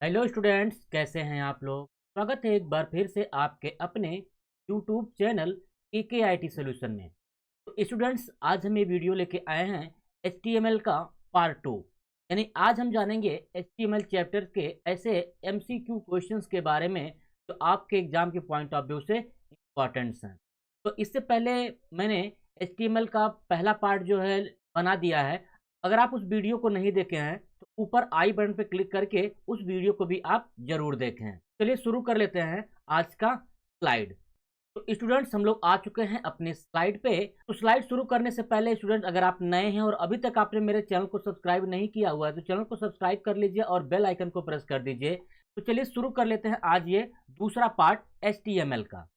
Hello students, कैसे हैं आप लोग। स्वागत है एक बार फिर से आपके अपने यूट्यूब चैनल KKIT सॉल्यूशन में। तो स्टूडेंट्स, आज हम ये वीडियो लेके आए हैं HTML का पार्ट 2। यानी आज हम जानेंगे HTML चैप्टर के ऐसे MCQ क्वेश्चंस के बारे में जो आपके एग्जाम के पॉइंट ऑफ व्यू से इम्पॉर्टेंट्स हैं। तो इससे पहले मैंने HTML का पहला पार्ट जो है बना दिया है। अगर आप उस वीडियो को नहीं देखे हैं तो ऊपर आई बटन पर क्लिक करके उस वीडियो को भी आप जरूर देखें। चलिए शुरू कर लेते हैं आज का स्लाइड। तो स्टूडेंट्स, हम लोग आ चुके हैं अपने स्लाइड पे। तो स्लाइड शुरू करने से पहले स्टूडेंट्स, अगर आप नए हैं और अभी तक आपने मेरे चैनल को सब्सक्राइब नहीं किया हुआ है तो चैनल को सब्सक्राइब कर लीजिए और बेल आइकन को प्रेस कर दीजिए। तो चलिए शुरू कर लेते हैं आज ये दूसरा पार्ट HTML का।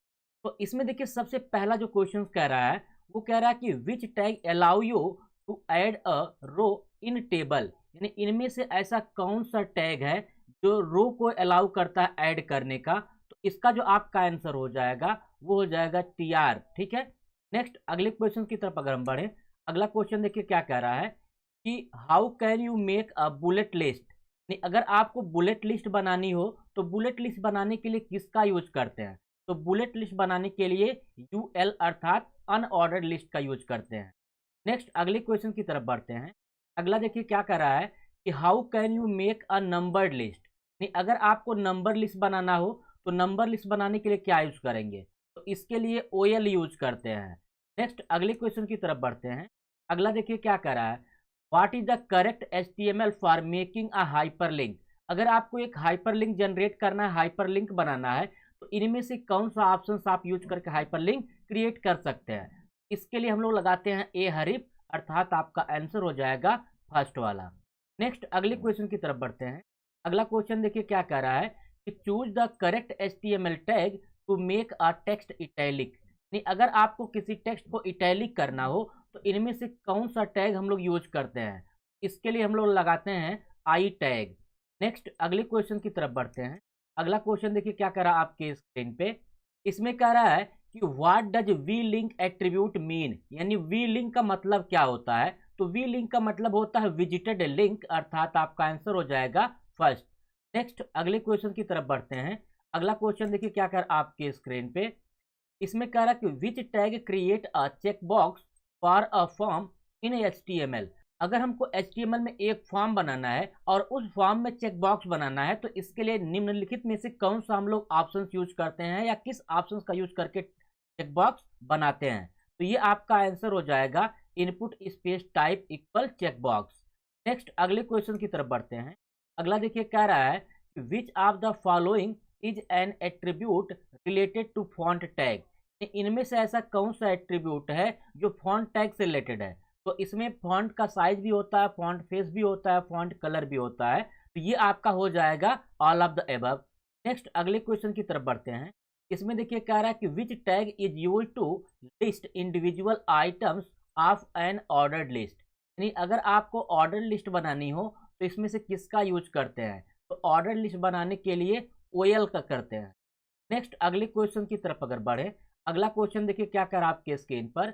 तो इसमें देखिए, सबसे पहला जो क्वेश्चन कह रहा है वो कह रहा है कि which tag allow you to add a row in table. यानी इनमें से ऐसा कौन सा टैग है जो रो को अलाउ करता है ऐड करने का। तो इसका जो आपका आंसर हो जाएगा वो हो जाएगा TR। ठीक है। नेक्स्ट अगले क्वेश्चन की तरफ अगर हम बढ़े, अगला क्वेश्चन देखिए क्या कह रहा है कि how can you make a bullet list. अगर आपको बुलेट लिस्ट बनानी हो तो बुलेट लिस्ट बनाने के लिए किसका यूज करते हैं। तो बुलेट लिस्ट बनाने के लिए UL अर्थात अनऑर्डर्ड लिस्ट का यूज करते हैं। नेक्स्ट अगले क्वेश्चन की तरफ बढ़ते हैं। अगला देखिए क्या कर रहा है कि how can you make a numbered list. अगर आपको नंबर लिस्ट बनाना हो तो नंबर लिस्ट बनाने के लिए क्या यूज करेंगे। तो इसके लिए OL यूज करते हैं। नेक्स्ट अगले क्वेश्चन की तरफ बढ़ते हैं। अगला देखिए क्या कर रहा है, what is the correct HTML for making a hyperlink. अगर आपको एक हाइपरलिंक जनरेट करना है, हाइपरलिंक बनाना है, तो इनमें से कौन सा ऑप्शन आप यूज करके हाइपरलिंक क्रिएट कर सकते हैं। इसके लिए हम लोग लगाते हैं A हरीफ, अर्थात आपका आंसर हो जाएगा फर्स्ट वाला। नेक्स्ट अगले क्वेश्चन की तरफ बढ़ते हैं। अगला क्वेश्चन देखिए क्या कह रहा है कि choose the correct HTML tag to make a text italic. अगर आपको किसी टेक्स्ट को इटैलिक करना हो तो इनमें से कौन सा टैग हम लोग यूज करते हैं। इसके लिए हम लोग लगाते हैं I टैग। नेक्स्ट अगले क्वेश्चन की तरफ बढ़ते हैं। अगला क्वेश्चन देखिए क्या कह रहा है आपके स्क्रीन पे। इसमें कह रहा है कि what does V link attribute mean. यानी वी लिंक का मतलब क्या होता है। तो वी लिंक का मतलब होता है विजिटेड लिंक, अर्थात आपका आंसर हो जाएगा फर्स्ट। नेक्स्ट अगले क्वेश्चन की तरफ बढ़ते हैं। अगला क्वेश्चन देखिए क्या कर आपके स्क्रीन पे। इसमें कह रहा है कि which tag create a check box for a form in HTML। अगर हमको HTML में एक फॉर्म बनाना है और उस फॉर्म में चेक बॉक्स बनाना है तो इसके लिए निम्नलिखित में से कौन सा हम लोग ऑप्शन यूज करते हैं या किस ऑप्शन का यूज करके चेक बॉक्स बनाते हैं। तो ये आपका आंसर हो जाएगा input space type equal check box. Next अगले क्वेश्चन की तरफ बढ़ते हैं। अगला देखिए कह रहा है कि which of the following is an attribute related to font tag. इनमें से ऐसा कौन सा एट्रीब्यूट है जो फॉन्ट टैग से रिलेटेड है। तो इसमें फॉन्ट का साइज भी होता है, फॉन्ट फेस भी होता है, फॉन्ट कलर भी होता है। तो ये आपका हो जाएगा all of the above. Next अगले क्वेश्चन की तरफ बढ़ते हैं। इसमें देखिए कह रहा है कि which tag is use to list individual items of an ordered list. यानी अगर आपको ऑर्डर लिस्ट बनानी हो तो इसमें से किसका यूज करते हैं। तो ऑर्डर लिस्ट बनाने के लिए OL का करते हैं। नेक्स्ट अगले क्वेश्चन की तरफ अगर बढ़े, अगला क्वेश्चन देखिए क्या कर आपके स्क्रीन पर।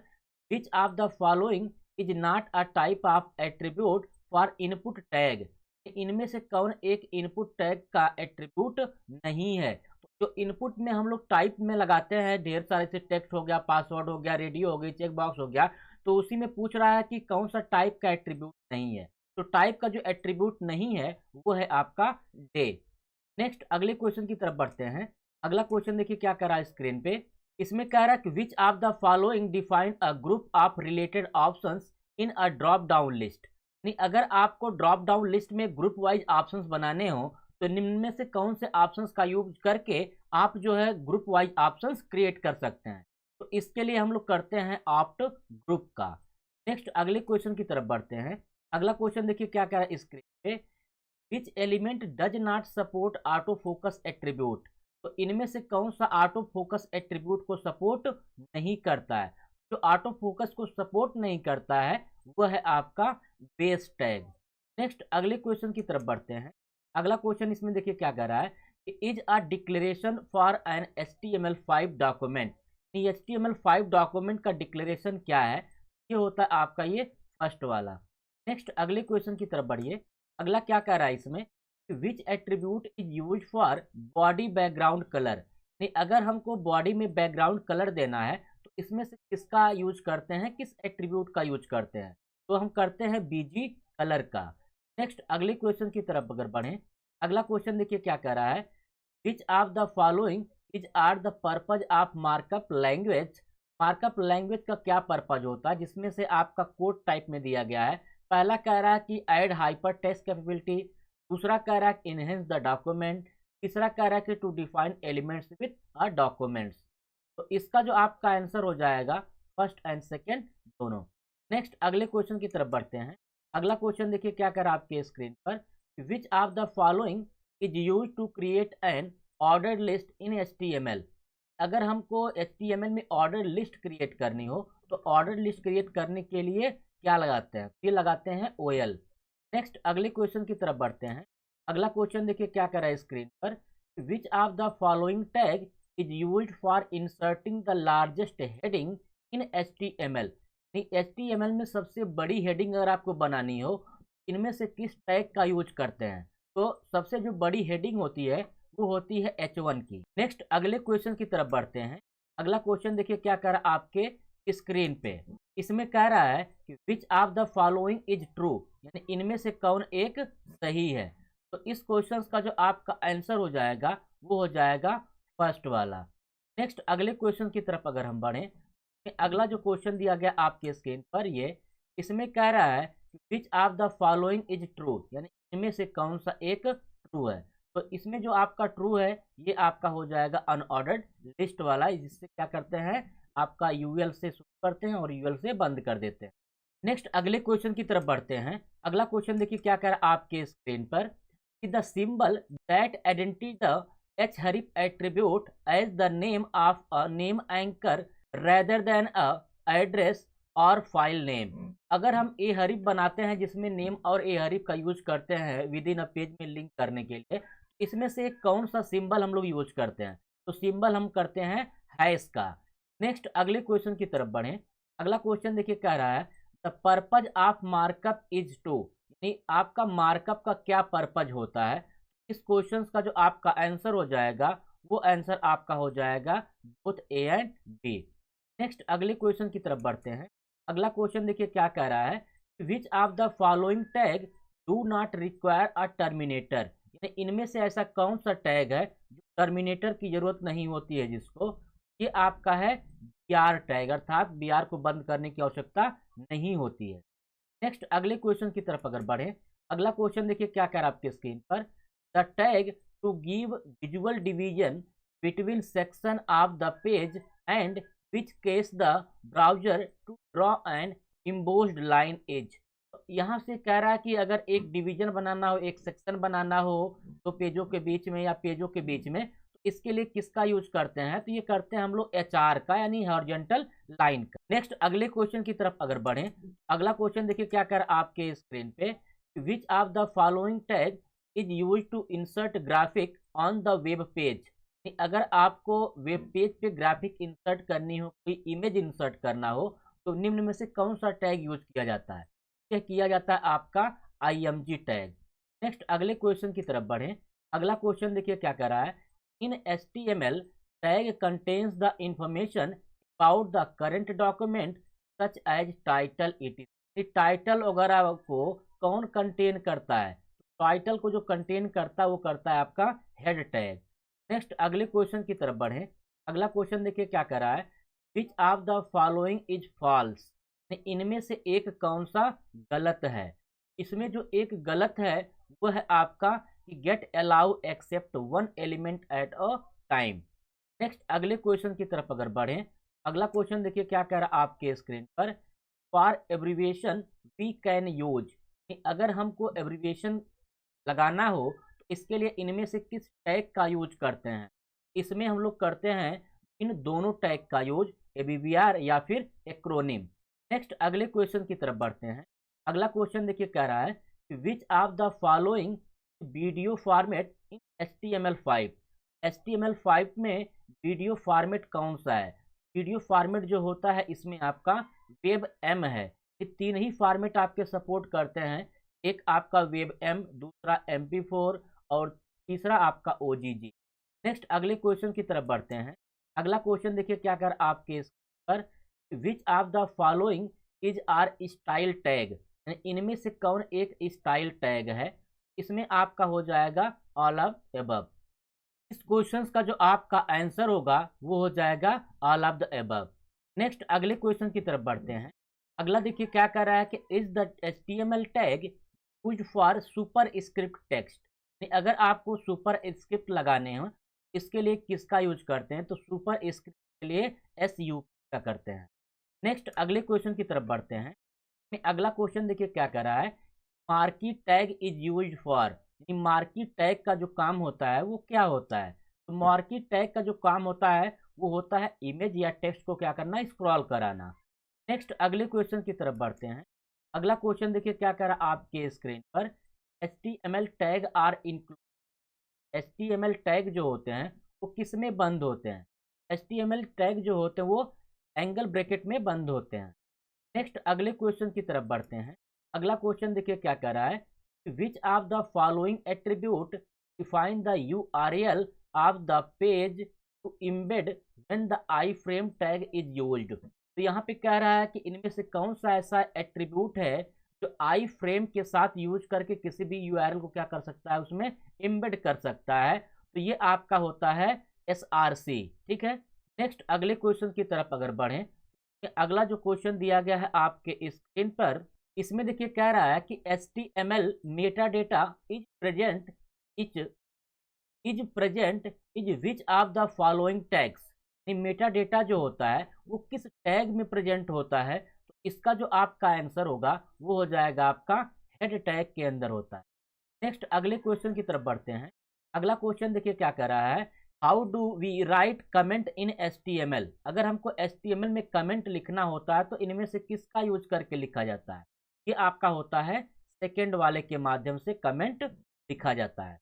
Which of the following is not a type of attribute for input tag. इनमें से कौन एक इनपुट टैग का एट्रीब्यूट नहीं है। तो जो इनपुट में हम लोग टाइप में लगाते हैं, ढेर सारे से टेक्स्ट हो गया, पासवर्ड हो गया, रेडियो हो गई, चेक बॉक्स हो गया, तो उसी में पूछ रहा है कि कौन सा टाइप का एट्रीब्यूट नहीं है। तो टाइप का जो एट्रीब्यूट नहीं है वो है आपका डे। नेक्स्ट अगले क्वेश्चन की तरफ बढ़ते हैं। अगला क्वेश्चन देखिए क्या कर रहा है स्क्रीन पे। इसमें कह रहा है कि which of the following define a group of related options in a drop down list. अगर आपको ड्रॉप डाउन लिस्ट में ग्रुप वाइज ऑप्शंस बनाने हो तो निम्न में से कौन से ऑप्शंस का यूज करके आप जो है ग्रुप वाइज ऑप्शंस क्रिएट कर सकते हैं। तो इसके लिए हम लोग करते हैं ऑप्ट ग्रुप का। नेक्स्ट अगले क्वेश्चन की तरफ बढ़ते हैं। अगला क्वेश्चन देखिए क्या कह रहा है स्क्रीन पे। Which element does not support auto focus attribute. तो इनमें से कौन सा ऑटो फोकस एट्रीब्यूट को सपोर्ट नहीं करता है। जो ऑटो फोकस को सपोर्ट नहीं करता है वह है आपका बेस टैग। नेक्स्ट अगले क्वेश्चन की तरफ बढ़ते हैं। अगला क्वेश्चन इसमें देखिए क्या कह रहा है कि is a declaration for an HTML5 document. HTML5 document का डिक्लेरेशन क्या है। ये होता है आपका ये फर्स्ट वाला। नेक्स्ट अगले क्वेश्चन की तरफ बढ़िए। अगला क्या कह रहा है इसमें which attribute is use for body background colour. नहीं, अगर हमको बॉडी में बैकग्राउंड कलर देना है तो इसमें से किसका यूज करते हैं, किस एट्रीब्यूट का यूज करते हैं, तो हम करते हैं बीजी कलर का। नेक्स्ट अगले क्वेश्चन की तरफ अगर बढ़ें, अगला क्वेश्चन देखिए क्या कह रहा है, which of the following is are the purpose of markup language. Markup language का क्या पर्पज होता है, जिसमें से आपका कोड टाइप में दिया गया है। पहला कह रहा है कि ऐड हाइपर टेक्स्ट कैपेबिलिटी, दूसरा कह रहा है कि इनहेंस द डॉक्यूमेंट, तीसरा कह रहा है कि to define elements with a documents. तो इसका जो आपका आंसर हो जाएगा फर्स्ट एंड सेकेंड दोनों। नेक्स्ट अगले क्वेश्चन की तरफ बढ़ते हैं। अगला क्वेश्चन देखिए क्या कर रहा है आपके स्क्रीन पर, which of the following is use to create an order list in HTML। अगर हमको HTML में ऑर्डर लिस्ट क्रिएट करनी हो तो ऑर्डर लिस्ट क्रिएट करने के लिए क्या लगाते हैं, ये लगाते हैं OL। नेक्स्ट अगले क्वेश्चन की तरफ बढ़ते हैं। अगला क्वेश्चन देखिए क्या कर रहा है स्क्रीन पर, which of the following tag is used for inserting the largest heading in HTML। HTML में सबसे बड़ी हेडिंग अगर आपको बनानी हो, इनमें से किस टैग का यूज करते हैं, तो सबसे जो बड़ी हेडिंग होती है वो होती है H1 की। नेक्स्ट अगले क्वेश्चन की तरफ बढ़ते हैं। अगला क्वेश्चन देखिए क्या कर रहा है आपके स्क्रीन पे, इसमें कह रहा है कि which of the following is true, यानी इनमें से कौन एक सही है। तो इस क्वेश्चन का जो आपका आंसर हो जाएगा वो हो जाएगा फर्स्ट वाला। नेक्स्ट अगले क्वेश्चन की तरफ अगर हम बढ़ें, अगला जो क्वेश्चन दिया गया आपके स्क्रीन पर ये, इसमें कह रहा है कि which of the following is true, यानी इनमें से कौन सा एक ट्रू है। तो इसमें जो आपका ट्रू है ये आपका हो जाएगा अनऑर्डर्ड लिस्ट वाला, जिससे क्या करते हैं आपका UL से शुरू करते हैं और UL से बंद कर देते हैं। नेक्स्ट अगले क्वेश्चन की तरफ बढ़ते हैं। अगला क्वेश्चन देखिए क्या कर रहा है आपके स्क्रीन पर, कि the symbol that identity the Href attribute as the name of a name anchor rather than a address और फाइल नेम। अगर हम Href बनाते हैं जिसमें नेम और Href का यूज करते हैं विद इन अ पेज में लिंक करने के लिए, इसमें से कौन सा सिंबल हम लोग यूज करते हैं, तो सिंबल हम करते हैं हैश का। नेक्स्ट अगले क्वेश्चन की तरफ बढ़ें। अगला क्वेश्चन देखिए कह रहा है, the purpose of markup is to, यानी आपका मार्कअप का क्या पर्पज होता है। इस क्वेश्चन का जो आपका आंसर हो जाएगा वो आंसर आपका हो जाएगा both A and B। Next अगले क्वेश्चन की तरफ बढ़ते हैं। अगला क्वेश्चन देखिए क्या कह रहा है, which of the following tag do not require a terminator, यानी इनमें से ऐसा कौन सा टैग है जो टर्मिनेटर की जरूरत नहीं होती है जिसको, ये आपका है BR टैग, अर्थात BR को बंद करने की आवश्यकता नहीं होती है। नेक्स्ट अगले क्वेश्चन की तरफ अगर बढ़े, अगला क्वेश्चन देखिए क्या कह रहा है आपके स्क्रीन पर, the tag to give visual division between section of the page and which case the browser to draw an embossed line as. यहाँ से कह रहा है कि अगर एक डिवीजन बनाना हो, एक सेक्शन बनाना हो तो पेजों के बीच में या पेजों के बीच में, तो इसके लिए किसका यूज करते हैं, तो ये करते हैं हम लोग HR का, यानी हॉरिजॉन्टल लाइन का। नेक्स्ट अगले क्वेश्चन की तरफ अगर बढ़ें, अगला क्वेश्चन देखिए क्या कर आपके स्क्रीन पे, which of the following tag is use to insert graphic on the web page. अगर आपको वेब पेज पे ग्राफिक इंसर्ट करनी हो, कोई इमेज इंसर्ट करना हो, तो निम्न में से कौन सा टैग यूज किया जाता है, यह किया जाता है आपका IMG टैग। नेक्स्ट अगले क्वेश्चन की तरफ बढ़ें। अगला क्वेश्चन देखिए क्या कर रहा है, in HTML tag contains the information about the current document such as title it. Title वगैरह को कौन कंटेन करता है, टाइटल को जो कंटेन करता है वो करता है आपका हेड टैग। नेक्स्ट अगले क्वेश्चन की तरफ बढ़ें। अगला क्वेश्चन देखिए क्या कर रहा है, which of the following is false, इनमें से एक कौन सा गलत है। इसमें जो एक गलत है वो है आपका get allow except one element at a time. Next अगले क्वेश्चन की तरफ अगर बढ़ें, अगला क्वेश्चन देखिए क्या कह रहा है आपके स्क्रीन पर, for abbreviation we can use, अगर हमको एब्रीविएशन लगाना हो तो इसके लिए इनमें से किस टैग का यूज करते हैं। इसमें हम लोग करते हैं इन दोनों टैग का यूज, ABBR या फिर एक्रोनिम। नेक्स्ट अगले क्वेश्चन की तरफ बढ़ते हैं। अगला क्वेश्चन देखिए कह रहा है, which of the following video format in HTML5। HTML5 में वीडियो फॉर्मेट कौन सा है। वीडियो फॉर्मेट जो होता है इसमें आपका WebM है। ये तीन ही फॉर्मेट आपके सपोर्ट करते हैं, एक आपका WebM, दूसरा MP4 और तीसरा आपका OGG। नेक्स्ट अगले क्वेश्चन की तरफ बढ़ते हैं। अगला क्वेश्चन देखिए क्या कर आपके पर, which of the following is are style tag, इनमें से कौन एक स्टाइल टैग है। इसमें आपका हो जाएगा ऑल ऑफ एबव। इस क्वेश्चन का जो आपका आंसर होगा वो हो जाएगा all of the above. Next अगले क्वेश्चन की तरफ बढ़ते हैं। अगला देखिए क्या कर रहा है कि is the HTML tag use for super script text. अगर आपको सुपर स्क्रिप्ट लगाने हो इसके लिए किसका यूज करते हैं, तो सुपर स्क्रिप्ट के लिए SU का करते हैं। नेक्स्ट अगले क्वेश्चन की तरफ बढ़ते हैं। अगला क्वेश्चन देखिए क्या कर रहा है, marquee tag is use for. Marquee tag का जो काम होता है वो क्या होता है, तो मार्की टैग का जो काम होता है वो होता है इमेज या टेक्स्ट को क्या करना, स्क्रॉल कराना। नेक्स्ट अगले क्वेश्चन की तरफ बढ़ते हैं। अगला क्वेश्चन देखिए क्या कर रहा है आपके स्क्रीन पर, HTML tag are include. HTML tag जो होते हैं वो किस में बंद होते हैं, HTML टैग जो होते हैं वो एंगल ब्रैकेट में बंद होते हैं। नेक्स्ट अगले क्वेश्चन की तरफ बढ़ते हैं। अगला क्वेश्चन देखिए क्या कर रहा है, which of the following attribute define the URL of the page to embed when the iframe tag is used. तो यहाँ पे कह रहा है कि इनमें से कौन सा ऐसा एट्रीब्यूट है जो आई फ्रेम के साथ यूज करके किसी भी URL को क्या कर सकता है, उसमें इम्बेड कर सकता है। तो ये आपका होता है SRC। ठीक है। नेक्स्ट अगले क्वेश्चन की तरफ अगर बढ़ें, अगला जो क्वेश्चन दिया गया है आपके स्क्रीन पर, इसमें देखिए कह रहा है कि HTML Meta data is present is which of the following tags. Meta data जो होता है वो किस टैग में प्रेजेंट होता है, तो इसका जो आपका आंसर होगा वो हो जाएगा आपका हेड टैग के अंदर होता है। नेक्स्ट अगले क्वेश्चन की तरफ बढ़ते हैं। अगला क्वेश्चन देखिए क्या कर रहा है, how do we write comment in HTML। अगर हमको HTML में कमेंट लिखना होता है तो इनमें से किसका यूज करके लिखा जाता है, ये आपका होता है सेकेंड वाले के माध्यम से कमेंट लिखा जाता है।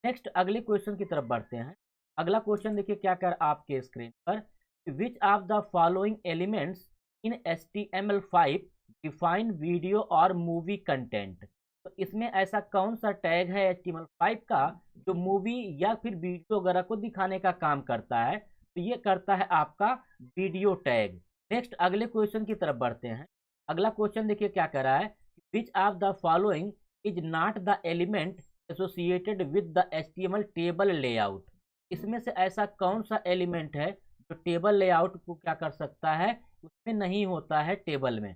नेक्स्ट अगले क्वेश्चन की तरफ बढ़ते हैं। अगला क्वेश्चन देखिए क्या कर आपके स्क्रीन पर, which of the following elements in HTML5 define video और मूवी कंटेंट। तो इसमें ऐसा कौन सा टैग है HTML5 का जो मूवी या फिर वीडियो वगैरह को दिखाने का काम करता है, तो ये करता है आपका वीडियो टैग। नेक्स्ट अगले क्वेश्चन की तरफ बढ़ते हैं। अगला क्वेश्चन देखिए क्या कर रहा है, which of the following is not the element associated with the HTML table layout. इसमें से ऐसा कौन सा एलिमेंट है जो टेबल लेआउट को क्या कर सकता है, उसमें नहीं होता है टेबल में।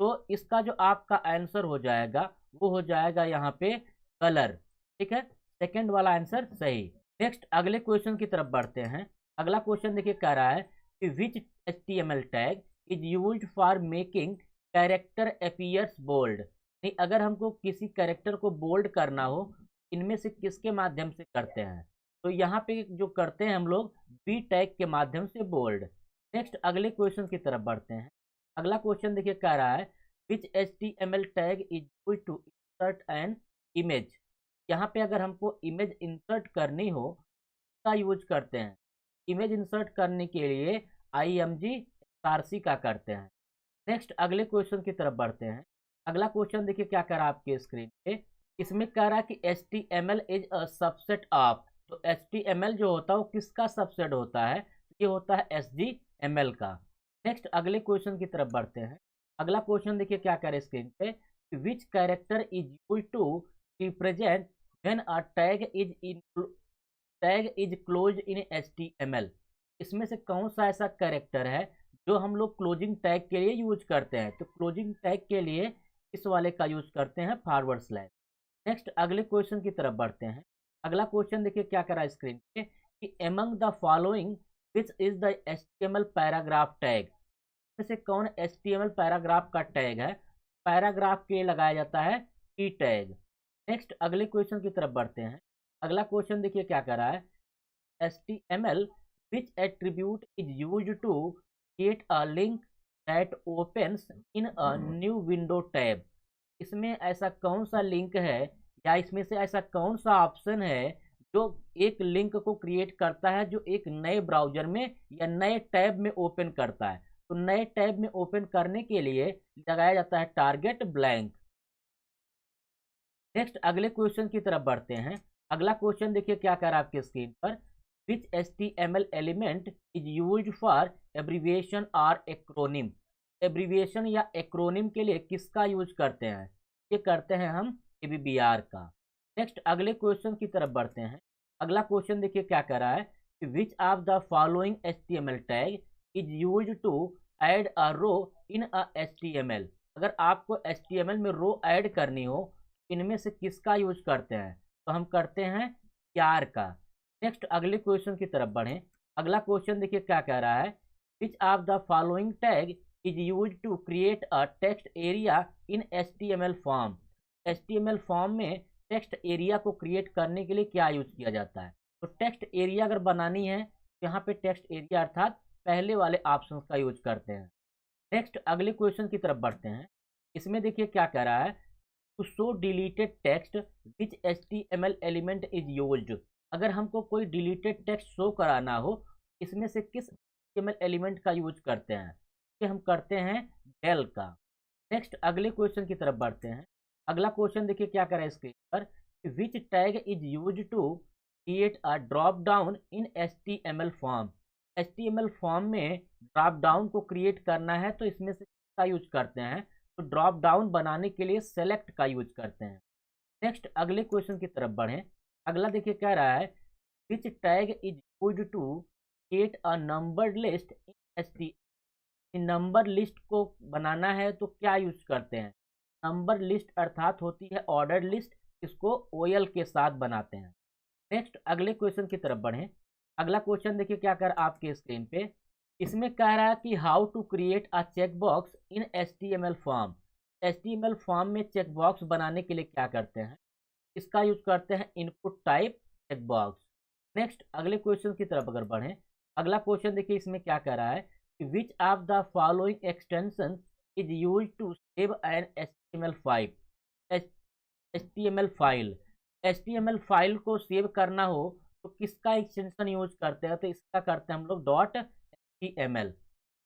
तो इसका जो आपका आंसर हो जाएगा वो हो जाएगा यहाँ पे कलर। ठीक है, सेकंड वाला आंसर सही। नेक्स्ट अगले क्वेश्चन की तरफ बढ़ते हैं। अगला क्वेश्चन देखिए कह रहा है कि which HTML tag is used for making character appears bold. नहीं, अगर हमको किसी कैरेक्टर को बोल्ड करना हो इनमें से किसके माध्यम से करते हैं, तो यहाँ पे जो करते हैं हम लोग बी टैग के माध्यम से बोल्ड। नेक्स्ट अगले क्वेश्चन की तरफ बढ़ते हैं। अगला क्वेश्चन देखिए कह रहा है which HTML tag is used to insert an image. यहाँ पे अगर हमको इमेज इंसर्ट करनी हो का यूज करते हैं, इमेज इंसर्ट करने के लिए IMG SRC का करते हैं। नेक्स्ट अगले क्वेश्चन की तरफ बढ़ते हैं। अगला क्वेश्चन देखिए क्या कर रहा है आपके स्क्रीन पे, इसमें कह रहा है कि HTML is a subset of. तो HTML जो होता है वो किसका सबसेट होता है, ये होता है HTML का। नेक्स्ट अगले क्वेश्चन की तरफ बढ़ते हैं। अगला क्वेश्चन देखिए क्या कर रहे हैं स्क्रीन पे, which character is used to represent when a tag is close in HTML। इसमें से कौन सा ऐसा कैरेक्टर है जो हम लोग क्लोजिंग टैग के लिए यूज करते हैं, तो क्लोजिंग टैग के लिए इस वाले का यूज करते हैं फॉरवर्ड स्लैश। नेक्स्ट अगले क्वेश्चन की तरफ बढ़ते हैं। अगला क्वेश्चन देखिए क्या कर रहा है स्क्रीन पे कि among the following which is the HTML paragraph tag. में से कौन HTML पैराग्राफ का टैग है, पैराग्राफ के लिए लगाया जाता है P टैग। नेक्स्ट अगले क्वेश्चन की तरफ बढ़ते हैं। अगला क्वेश्चन देखिए क्या कर रहा है, HTML which attribute is used to create a link that opens in a new window tab। इसमें ऐसा कौन सा लिंक है या इसमें से ऐसा कौन सा ऑप्शन है जो एक लिंक को क्रिएट करता है जो एक नए ब्राउजर में या नए टैब में ओपन करता है। तो नए टैब में ओपन करने के लिए लगाया जाता है टारगेट ब्लैंक। नेक्स्ट अगले क्वेश्चन की तरफ बढ़ते हैं। अगला क्वेश्चन देखिए क्या कह रहा है आपके स्क्रीन पर, विच HTML element is used for abbreviation और एक्रोनिम। एब्रीविएशन या एक्रोनिम के लिए किसका यूज करते हैं? ये करते हैं हम ABBR का। नेक्स्ट अगले क्वेश्चन की तरफ बढ़ते हैं। अगला क्वेश्चन देखिए क्या कह रहा है कि which of the following HTML tag is used to add a row in a HTML। अगर आपको HTML में रो ऐड करनी हो, इनमें से किसका यूज करते हैं? तो हम करते हैं यार का। नेक्स्ट अगले क्वेश्चन की तरफ बढ़ें। अगला क्वेश्चन देखिए क्या कह रहा है, which of the following tag is use to create a text area in HTML form. HTML form में टेक्स्ट एरिया को क्रिएट करने के लिए क्या यूज किया जाता है? तो टेक्स्ट एरिया अगर बनानी है तो यहाँ पे टेक्स्ट एरिया अर्थात पहले वाले ऑप्शन का यूज करते हैं। नेक्स्ट अगले क्वेश्चन की तरफ बढ़ते हैं। इसमें देखिए क्या कह रहा है, to show deleted text which HTML element is used. अगर हमको कोई डिलीटेड टेक्स्ट शो कराना हो, इसमें से किस HTML एलिमेंट का यूज करते हैं? ये हम करते हैं डेल का। नेक्स्ट अगले क्वेश्चन की तरफ बढ़ते हैं। अगला क्वेश्चन देखिए क्या कर रहा है स्क्रीन पर, which tag is use to create a drop down in HTML form. HTML form में ड्रॉप डाउन को क्रिएट करना है तो इसमें से किसका यूज करते हैं? तो ड्रॉप डाउन बनाने के लिए सेलेक्ट का यूज करते हैं। नेक्स्ट अगले क्वेश्चन की तरफ बढ़ें। अगला देखिए कह रहा है, which tag is use to create a numbered list in HTML। Number list को बनाना है तो क्या यूज करते हैं? नंबर लिस्ट अर्थात होती है ऑर्डर लिस्ट, इसको OL के साथ बनाते हैं। नेक्स्ट अगले क्वेश्चन की तरफ बढ़ें। अगला क्वेश्चन देखिए क्या कर आपके स्क्रीन पे, इसमें कह रहा है कि how to create a check box in HTML form. HTML form में चेक बॉक्स बनाने के लिए क्या करते हैं? इसका यूज करते हैं input type check box. Next अगले क्वेश्चन की तरफ अगर बढ़ें। अगला क्वेश्चन देखिए इसमें क्या कह रहा है कि which of the following extension is use to save an HTML file. HTML file को सेव करना हो तो किसका एक्सटेंशन यूज करते हैं? तो इसका करते हैं हम लोग .html।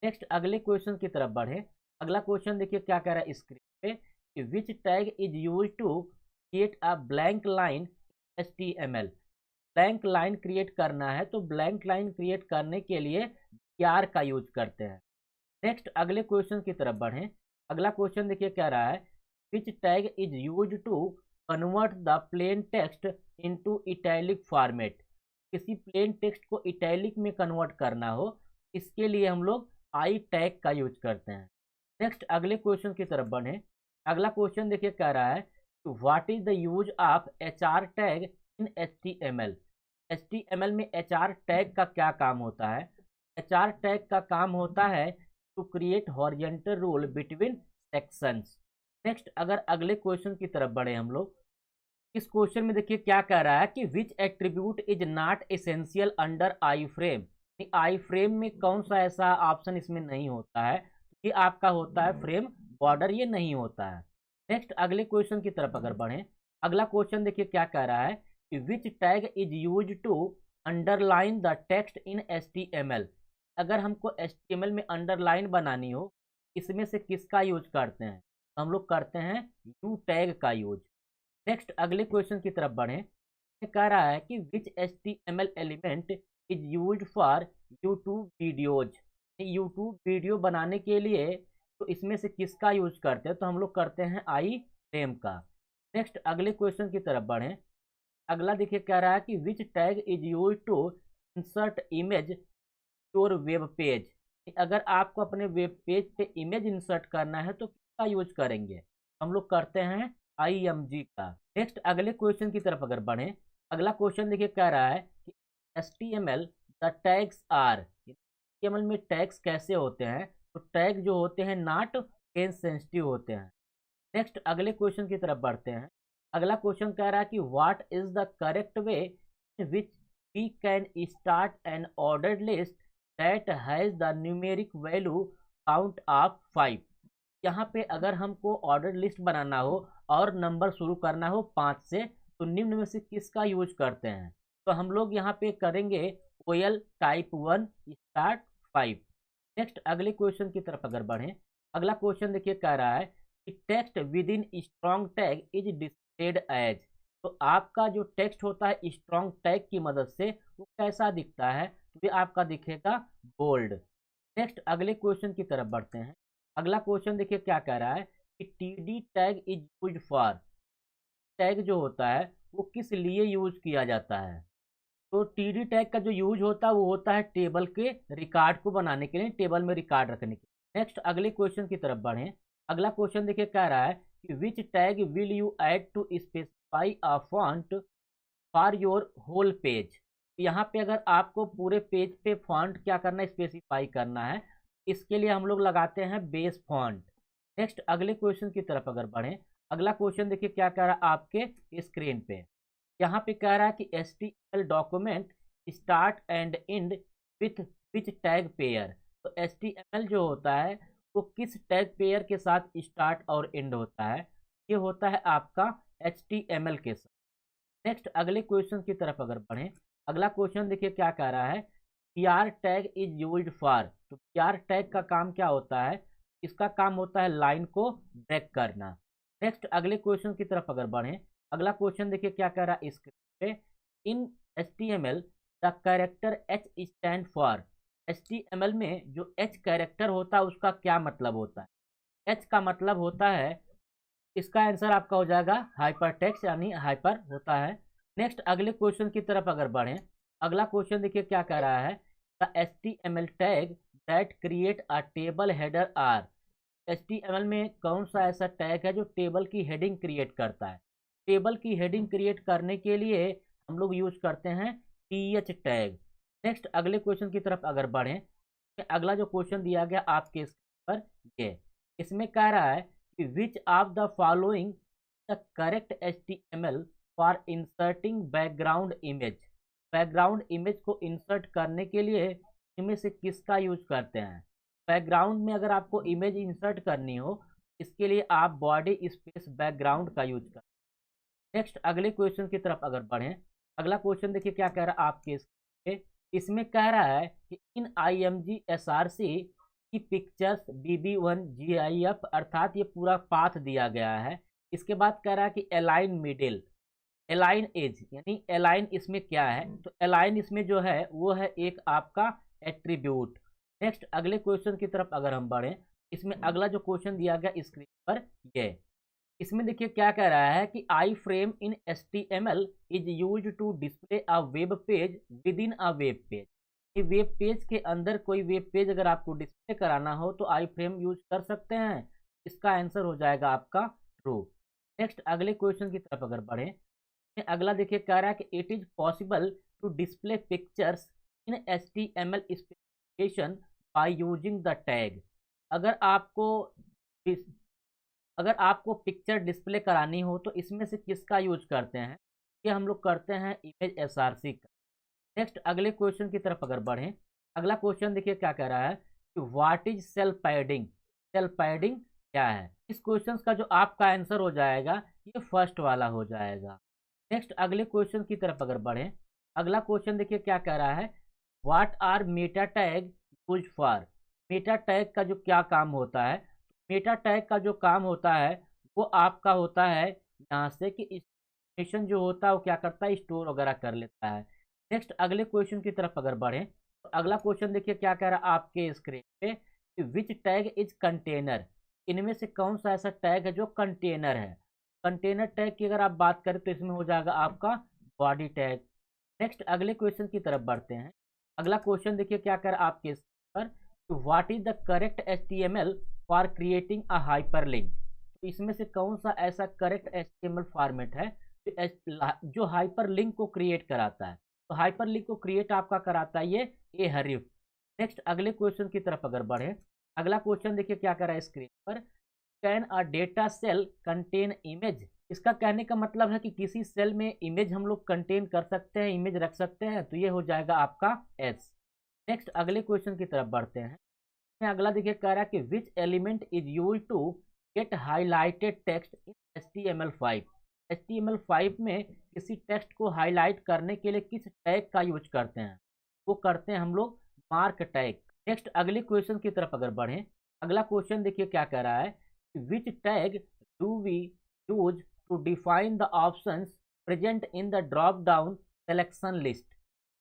नेक्स्ट अगले क्वेश्चन की तरफ बढ़े। अगला क्वेश्चन देखिए क्या कह रहा है स्क्रीन पे कि which tag is use to create a blank line HTML। Blank line create करना है तो ब्लैंक लाइन क्रिएट करने के लिए BR का यूज करते हैं। नेक्स्ट अगले क्वेश्चन की तरफ बढ़ें। अगला क्वेश्चन देखिए क्या रहा है, which tag is use to convert the plain text into italic format. किसी प्लेन टेक्स्ट को इटैलिक में कन्वर्ट करना हो, इसके लिए हम लोग आई टैग का यूज करते हैं। नेक्स्ट अगले क्वेश्चन की तरफ बढ़ें। अगला क्वेश्चन देखिए क्या रहा है, what is the use of HR tag in HTML। HTML में HR टैग का क्या काम होता है? HR टैग का काम होता है to create horizontal rule between sections. Next अगर अगले क्वेश्चन की तरफ बढ़े हम लोग, इस क्वेश्चन में देखिए क्या कह रहा है कि which attribute is not essential under iframe. Iframe में कौन सा ऐसा ऑप्शन इसमें नहीं होता है? ये आपका होता है फ्रेम बॉर्डर, ये नहीं होता है। नेक्स्ट अगले क्वेश्चन की तरफ अगर बढ़े। अगला क्वेश्चन देखिए क्या कह रहा है कि which tag is use to underline the text in HTML। अगर हमको HTML में अंडरलाइन बनानी हो, इसमें से किसका यूज करते हैं? हम लोग करते हैं यू टैग का यूज। नेक्स्ट अगले क्वेश्चन की तरफ बढ़ें। कह रहा है कि which HTML element is use for YouTube videos. YouTube video बनाने के लिए तो इसमें से किसका यूज करते हैं? तो हम लोग करते हैं आई फ्रेम का। नेक्स्ट अगले क्वेश्चन की तरफ बढ़ें। अगला देखिए कह रहा है कि which tag is use to insert image your web page. अगर आपको अपने वेब पेज पे इमेज इंसर्ट करना है तो किसका यूज करेंगे? हम लोग करते हैं IMG का। नेक्स्ट अगले क्वेश्चन की तरफ अगर बढ़ें। अगला क्वेश्चन देखिए कह रहा है कि HTML the tags are. HTML में टैग्स कैसे होते हैं? तो टैग जो होते हैं नॉट केस सेंसिटिव होते हैं। नेक्स्ट अगले क्वेश्चन की तरफ बढ़ते हैं। अगला क्वेश्चन कह रहा है कि what is the correct way which we can start an ordered list that has the numeric value count of 5। यहाँ पे अगर हमको ऑर्डर लिस्ट बनाना हो और नंबर शुरू करना हो 5 से, तो निम्न में से किसका यूज करते हैं? तो हम लोग यहाँ पे करेंगे OL टाइप 1 स्टार्ट 5। नेक्स्ट अगले क्वेश्चन की तरफ अगर बढ़ें। अगला क्वेश्चन देखिए कह रहा है कि text within strong tag is displayed as. तो आपका जो टेक्स्ट होता है स्ट्रॉन्ग टैग की मदद से वो कैसा दिखता है, तो ये आपका दिखेगा बोल्ड। नेक्स्ट अगले क्वेश्चन की तरफ बढ़ते हैं। अगला क्वेश्चन देखिए क्या कह रहा है कि TD tag is use for, tag जो होता है वो किस लिए यूज किया जाता है। तो टीडी टैग का जो यूज होता है वो होता है टेबल के रिकॉर्ड को बनाने के लिए, टेबल में रिकॉर्ड रखने के लिए। नेक्स्ट अगले क्वेश्चन की तरफ बढ़ें। अगला क्वेश्चन देखिए कह रहा है कि which tag will you add to specify a font for your whole page. यहाँ पे अगर आपको पूरे पेज पे फॉन्ट क्या करना है, स्पेसिफाई करना है, इसके लिए हम लोग लगाते हैं बेस फॉन्ट। नेक्स्ट अगले क्वेश्चन की तरफ अगर बढ़ें। अगला क्वेश्चन देखिए क्या कह रहा है आपके स्क्रीन पे। यहाँ पे कह रहा है कि HTML document start and and with which tag pair. तो HTML जो होता है वो किस टैग पेयर के साथ स्टार्ट और एंड होता है, ये होता है आपका HTML के साथ। नेक्स्ट अगले क्वेश्चन की तरफ अगर बढ़ें। अगला क्वेश्चन देखिए क्या कह रहा है, PR tag is used for. तो PR टैग का काम क्या होता है, इसका काम होता है लाइन को ब्रेक करना। नेक्स्ट अगले क्वेश्चन की तरफ अगर बढ़ें। अगला क्वेश्चन देखिए क्या कह रहा है स्क्रीन पे। इन HTML the character H stand for. HTML में जो H कैरेक्टर होता है उसका क्या मतलब होता है। H का मतलब होता है, इसका आंसर आपका हो जाएगा हाइपर टेक्स्ट यानी हाइपर होता है। नेक्स्ट अगले क्वेश्चन की तरफ अगर बढ़ें। अगला क्वेश्चन देखिए क्या कह रहा है, the HTML tag that create a table header are. HTML में कौन सा ऐसा टैग है जो टेबल की हेडिंग क्रिएट करता है। टेबल की हेडिंग क्रिएट करने के लिए हम लोग यूज करते हैं TH टैग। नेक्स्ट अगले क्वेश्चन की तरफ अगर बढ़ें। अगला जो क्वेश्चन दिया गया आपके स्क्रीन पर, ये इसमें कह रहा है कि which of the following the correct HTML for inserting background image. Background image को इंसर्ट करने के लिए इनमें से किसका यूज करते हैं। बैकग्राउंड में अगर आपको इमेज इंसर्ट करनी हो, इसके लिए आप बॉडी स्पेस बैकग्राउंड का यूज करें। नेक्स्ट अगले क्वेश्चन की तरफ अगर बढ़ें। अगला क्वेश्चन देखिए क्या कह रहा है आपके इसमें कह रहा है कि इन IMG SRC की पिक्चर्स BB1 GIF, अर्थात ये पूरा पाथ दिया गया है। इसके बाद कह रहा है कि अलाइन मिडिल, अलाइन एज, यानी अलाइन इसमें क्या है, तो अलाइन इसमें जो है वो है एक आपका एट्रीब्यूट। नेक्स्ट अगले क्वेश्चन की तरफ अगर हम बढ़ें। इसमें अगला जो क्वेश्चन दिया गया स्क्रीन पर, ये इसमें देखिए क्या कह रहा है कि iframe in HTML is use to display a web page within a web page. कि वेब पेज के अंदर कोई वेब पेज अगर आपको डिस्प्ले कराना हो तो आई फ्रेम यूज कर सकते हैं। इसका आंसर हो जाएगा आपका ट्रू। नेक्स्ट अगले क्वेश्चन की तरफ अगर बढ़ें। अगला देखिए कह रहा है कि it is possible to display pictures in HTML specification by using the tag. अगर आपको अगर आपको पिक्चर डिस्प्ले करानी हो तो इसमें से किसका यूज करते हैं, ये हम लोग करते हैं इमेज SRC का। नेक्स्ट अगले क्वेश्चन की तरफ अगर बढ़ें। अगला क्वेश्चन देखिए क्या कह रहा है कि what is cell padding. Cell padding क्या है। इस क्वेश्चन का जो आपका आंसर हो जाएगा ये फर्स्ट वाला हो जाएगा। नेक्स्ट अगले क्वेश्चन की तरफ अगर बढ़ें। अगला क्वेश्चन देखिए क्या कह रहा है, what are meta tag use for. Meta tag का जो क्या काम होता है, मेटा टैग का जो काम होता है वो आपका होता है यहाँ से कि इंफॉर्मेशन जो होता है वो क्या करता है, स्टोर वगैरह कर लेता है। नेक्स्ट अगले क्वेश्चन की तरफ अगर बढ़ें तो अगला क्वेश्चन देखिए क्या कह रहा है आपके स्क्रीन पे कि विच टैग इज कंटेनर। इनमें से कौन सा ऐसा टैग है जो कंटेनर है। कंटेनर टैग की अगर आप बात करें तो इसमें हो जाएगा आपका बॉडी टैग। नेक्स्ट अगले क्वेश्चन की तरफ बढ़ते हैं। अगला क्वेश्चन देखिए क्या कर आपके पर, what is the correct HTML for creating a hyperlink. तो इसमें से कौन सा ऐसा करेक्ट HTML फॉर्मेट है जो हाइपरलिंक को क्रिएट कराता है। तो हाइपरलिंक को क्रिएट आपका कराता है ये हरीफ। नेक्स्ट अगले क्वेश्चन की तरफ अगर बढ़े। अगला क्वेश्चन देखिए क्या कर रहा है स्क्रीन पर, can a data cell contain image. इसका कहने का मतलब है कि किसी सेल में इमेज हम लोग कंटेन कर सकते हैं, इमेज रख सकते हैं, तो ये हो जाएगा आपका एस। नेक्स्ट अगले क्वेश्चन की तरफ बढ़ते हैं। अगला देखिए कह रहा है कि which element is use to get highlighted text in HTML5। HTML5 में किसी टेक्स्ट को हाईलाइट करने के लिए किस टैग का यूज करते हैं, वो करते हैं हम लोग मार्क टैग। नेक्स्ट अगले क्वेश्चन की तरफ अगर बढ़ें। अगला क्वेश्चन देखिए क्या कह रहा है, which tag do we use to define the options present in the drop down selection list.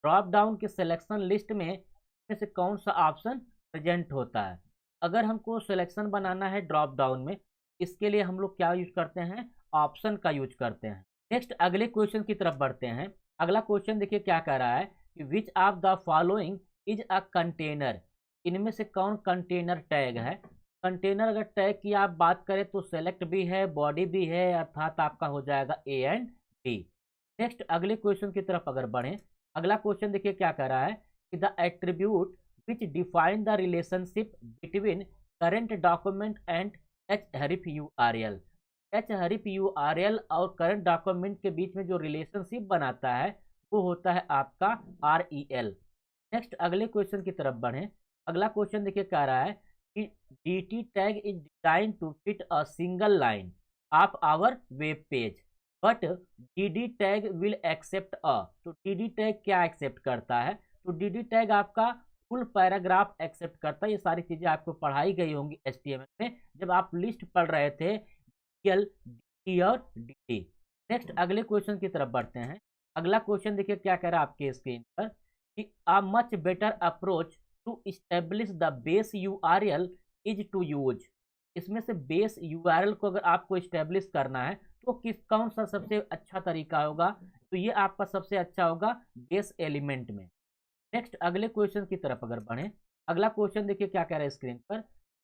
Drop down के सिलेक्शन लिस्ट में से कौन सा ऑप्शन प्रेजेंट होता है। अगर हमको सिलेक्शन बनाना है ड्रॉप डाउन में, इसके लिए हम लोग क्या यूज करते हैं, ऑप्शन का यूज करते हैं। नेक्स्ट अगले क्वेश्चन की तरफ बढ़ते हैं। अगला क्वेश्चन देखिए क्या कह रहा है कि which of the following is a container. इनमें से कौन कंटेनर टैग है। कंटेनर अगर टैग की आप बात करें तो सेलेक्ट भी है, बॉडी भी है, अर्थात आपका हो जाएगा ए एंड डी। नेक्स्ट अगले क्वेश्चन की तरफ अगर बढ़े, अगला क्वेश्चन देखिए क्या कह रहा है कि the attribute which define the relationship between current document and href URL. Href URL और करंट डॉक्यूमेंट के बीच में जो रिलेशनशिप बनाता है वो होता है आपका REL। नेक्स्ट अगले क्वेश्चन की तरफ बढ़े। अगला क्वेश्चन देखिए कह रहा है कि DT tag is design to fit a single line of our web page but DD tag will accept a. तो DD टैग क्या एक्सेप्ट करता है, तो DD टैग आपका फुल पैराग्राफ एक्सेप्ट करता है। ये सारी चीजें आपको पढ़ाई गई होंगी HTML में जब आप लिस्ट पढ़ रहे थे DL, DT और DD। नेक्स्ट अगले क्वेश्चन की तरफ बढ़ते हैं। अगला क्वेश्चन देखिए क्या कह रहा है आपके स्क्रीन पर कि a much better approach to establish the base URL is to use. इसमें से बेस URL को अगर आपको इस्टेब्लिश करना है तो कौन सा सबसे अच्छा तरीका होगा, तो ये आपका सबसे अच्छा होगा बेस एलिमेंट में। नेक्स्ट अगले क्वेश्चन की तरफ अगर बढ़े, अगला क्वेश्चन देखिए क्या कह रहा है स्क्रीन पर,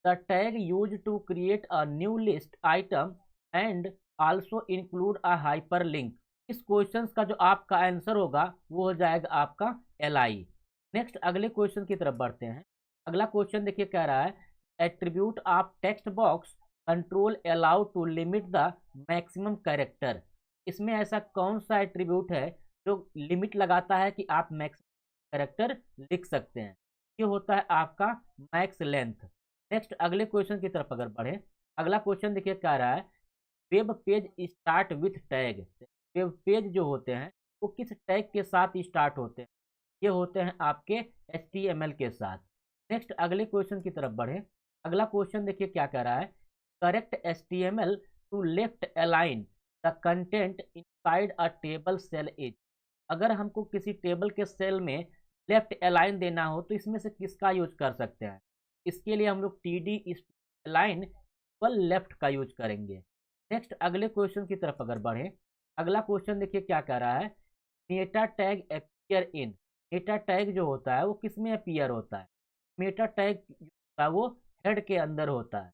the tag use to create a new list item and also include a hyperlink. इस क्वेश्चन का जो आपका आंसर होगा वो हो जाएगा आपका LI। नेक्स्ट अगले क्वेश्चन की तरफ बढ़ते हैं। अगला क्वेश्चन देखिए कह रहा है attribute of text box control allow to limit the maximum character. इसमें ऐसा कौन सा एट्रीब्यूट है जो लिमिट लगाता है कि आप मैक्सिमम कैरेक्टर लिख सकते हैं, ये होता है आपका मैक्स लेंथ। नेक्स्ट अगले क्वेश्चन की तरफ अगर बढ़े, अगला क्वेश्चन देखिए कह रहा है web page start with tag. Web page जो होते हैं वो किस टैग के साथ स्टार्ट होते हैं, ये होते हैं आपके HTML के साथ। नेक्स्ट अगले क्वेश्चन की तरफ बढ़े। अगला क्वेश्चन देखिए क्या कह रहा है correct HTML to left align the content inside a table cell is. अगर हमको किसी टेबल के सेल में लेफ्ट अलाइन देना हो तो इसमें से किसका यूज कर सकते हैं, इसके लिए हम लोग TD अलाइन पर लेफ्ट का यूज करेंगे। नेक्स्ट अगले क्वेश्चन की तरफ अगर बढ़े, अगला क्वेश्चन देखिए क्या कह रहा है Meta tag appear in. Meta tag जो होता है वो किस में अपीयर होता है, मेटा टैग होता है वो हेड के अंदर होता है।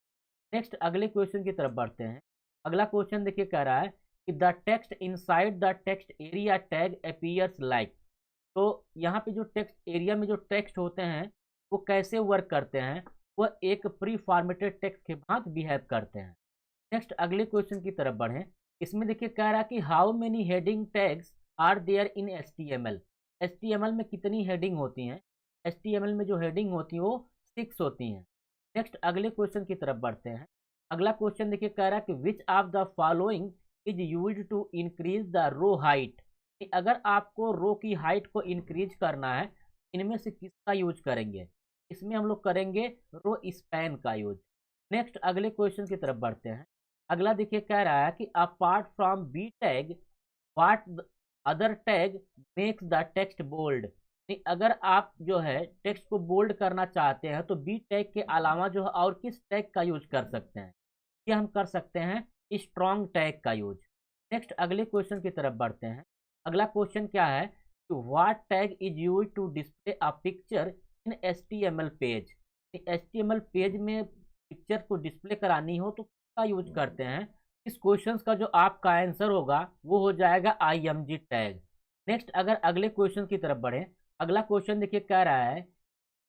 नेक्स्ट अगले क्वेश्चन की तरफ बढ़ते हैं। अगला क्वेश्चन देखिए कह रहा है कि the text inside the text area tag appears like. तो यहाँ पे जो टेक्स्ट एरिया में जो टेक्स्ट होते हैं वो कैसे वर्क करते हैं, वो एक प्री फॉर्मेटेड टेक्स्ट के भांति बिहेव करते हैं। नेक्स्ट अगले क्वेश्चन की तरफ बढ़ें। इसमें देखिए कह रहा है कि how many heading tags are there in HTML। HTML में कितनी हेडिंग होती हैं, HTML में जो हेडिंग होती है वो 6 होती हैं। नेक्स्ट अगले क्वेश्चन की तरफ बढ़ते हैं। अगला क्वेश्चन देखिए कह रहा है कि which of the following is use to increase the row height. अगर आपको रो की हाइट को इंक्रीज करना है इनमें से किसका यूज करेंगे, इसमें हम लोग करेंगे रो स्पैन का यूज। नेक्स्ट अगले क्वेश्चन की तरफ बढ़ते हैं। अगला देखिए कह रहा है कि apart from B tag what other tag makes the text bold. अगर आप जो है टेक्स्ट को बोल्ड करना चाहते हैं तो बी टैग के अलावा जो है और किस टैग का यूज कर सकते हैं, ये हम कर सकते हैं स्ट्रॉन्ग टैग का यूज। नेक्स्ट अगले क्वेश्चन की तरफ बढ़ते हैं। अगला क्वेश्चन क्या है कि what tag is use to display a picture in HTML page. HTML page में पिक्चर को डिस्प्ले करानी हो तो का यूज करते हैं। इस क्वेश्चन का जो आपका आंसर होगा वो हो जाएगा IMG टैग। नेक्स्ट अगर अगले क्वेश्चन की तरफ बढ़े, अगला क्वेश्चन देखिए कह रहा है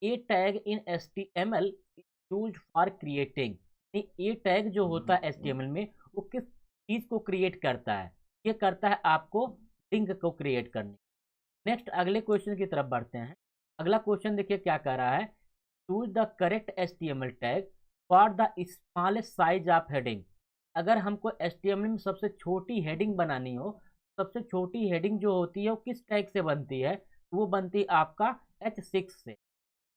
A tag in HTML use for creating. A tag जो होता है HTML में वो किस चीज को क्रिएट करता है, ये करता है आपको लिंक को क्रिएट करने। नेक्स्ट अगले क्वेश्चन की तरफ बढ़ते हैं। अगला क्वेश्चन देखिए क्या कह रहा है choose the correct HTML tag for the smallest size of heading. अगर हमको HTML में सबसे छोटी हेडिंग बनानी हो, सबसे छोटी हेडिंग जो होती है वो किस टैग से बनती है, तो वो बनती है आपका H6 से।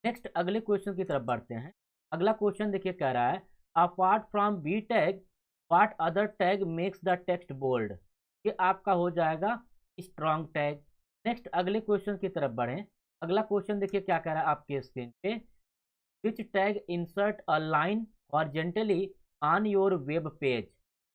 नेक्स्ट अगले क्वेश्चन की तरफ बढ़ते हैं। अगला क्वेश्चन देखिए कह रहा है apart from B tag what other tag makes the text bold. ये आपका हो जाएगा स्ट्रॉन्ग टैग। नेक्स्ट अगले क्वेश्चन की तरफ बढ़ें। अगला क्वेश्चन देखिए क्या कह रहा है आपके स्क्रीन पे। Which tag insert a line horizontally on your web page.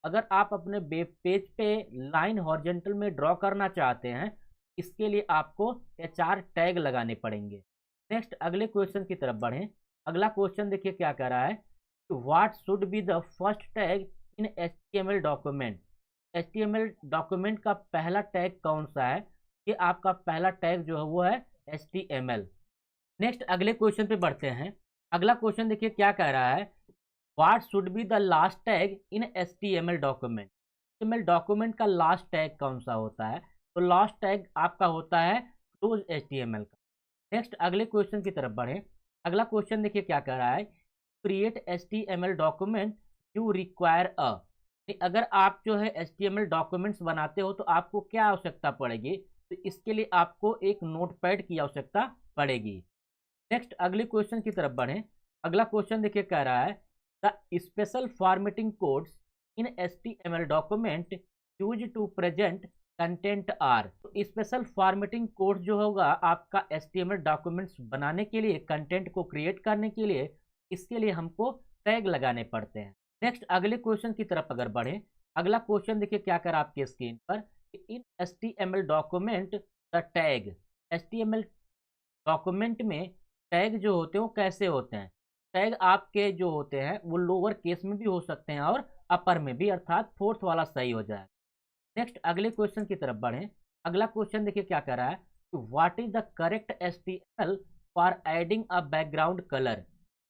अगर आप अपने वेब पेज पे लाइन हॉरिजेंटल में ड्रॉ करना चाहते हैं, इसके लिए आपको ये 4 टैग लगाने पड़ेंगे। नेक्स्ट अगले क्वेश्चन की तरफ बढ़ें। अगला क्वेश्चन देखिए क्या कह रहा है। What should be the first tag in HTML document. HTML document का पहला टैग कौन सा है? ये आपका पहला टैग जो है वो है HTML। नेक्स्ट अगले क्वेश्चन पे बढ़ते हैं। अगला क्वेश्चन देखिए क्या कह रहा है। What should be the last tag in HTML document. HTML document का लास्ट टैग कौन सा होता है? तो लास्ट टैग आपका होता है क्लोज HTML का। नेक्स्ट अगले क्वेश्चन की तरफ बढ़े। अगला क्वेश्चन देखिए क्या कह रहा है। Create HTML document you require a. अगर आप जो है HTML डॉक्यूमेंट्स बनाते हो तो आपको क्या आवश्यकता पड़ेगी? तो इसके लिए आपको एक नोटपैड की आवश्यकता पड़ेगी। नेक्स्ट अगले क्वेश्चन की तरफ बढ़ें। अगला क्वेश्चन देखिए कह रहा है the special formatting codes in HTML document use to present content are. तो स्पेशल फॉर्मेटिंग कोड जो होगा आपका HTML डॉक्यूमेंट्स बनाने के लिए, कंटेंट को क्रिएट करने के लिए, इसके लिए हमको टैग लगाने पड़ते हैं। नेक्स्ट अगले क्वेश्चन की तरफ अगर बढ़ें। अगला क्वेश्चन देखिए क्या कर आपके स्क्रीन पर। इन HTML document the tag. HTML document में टैग जो होते हैं वो कैसे होते हैं? टैग आपके जो होते हैं वो लोअर केस में भी हो सकते हैं और अपर में भी, अर्थात फोर्थ वाला सही हो जाए। नेक्स्ट अगले क्वेश्चन की तरफ बढ़ें। अगला क्वेश्चन देखिए क्या कर रहा है। What is the correct HTML for adding a background colour.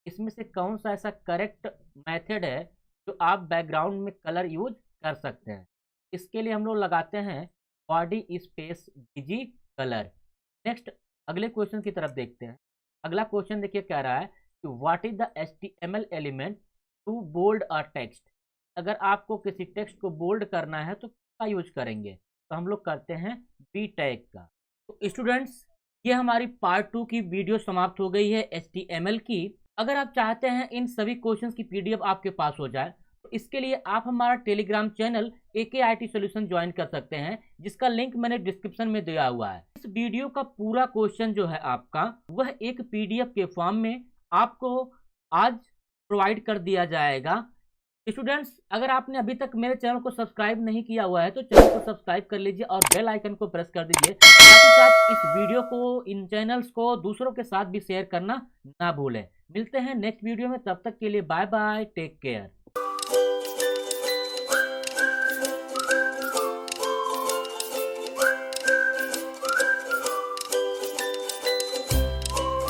इसमें से कौन सा ऐसा करेक्ट मेथड है जो आप बैकग्राउंड में कलर यूज कर सकते हैं? इसके लिए हम लोग लगाते हैं body space BG colour. Next अगले क्वेश्चन की तरफ देखते हैं। अगला क्वेश्चन देखिए कह रहा है कि what is the HTML element to bold a text. अगर आपको किसी टेक्स्ट को बोल्ड करना है तो क्या यूज करेंगे? तो हम लोग करते हैं बी टैग का। तो स्टूडेंट्स, ये हमारी पार्ट 2 की वीडियो समाप्त हो गई है HTML की। अगर आप चाहते हैं इन सभी क्वेश्चंस की PDF आपके पास हो जाए तो इसके लिए आप हमारा Telegram channel AKIT solution join कर सकते हैं, जिसका लिंक मैंने डिस्क्रिप्शन में दिया हुआ है। इस वीडियो का पूरा क्वेश्चन जो है आपका वह एक PDF के फॉर्म में आपको आज प्रोवाइड कर दिया जाएगा। स्टूडेंट्स, अगर आपने अभी तक मेरे चैनल को सब्सक्राइब नहीं किया हुआ है तो चैनल को सब्सक्राइब कर लीजिए और बेल आइकन को प्रेस कर दीजिए। साथ ही साथ इस वीडियो को, इन चैनल्स को दूसरों के साथ भी शेयर करना ना भूलें। मिलते हैं नेक्स्ट वीडियो में, तब तक के लिए बाय बाय, टेक केयर।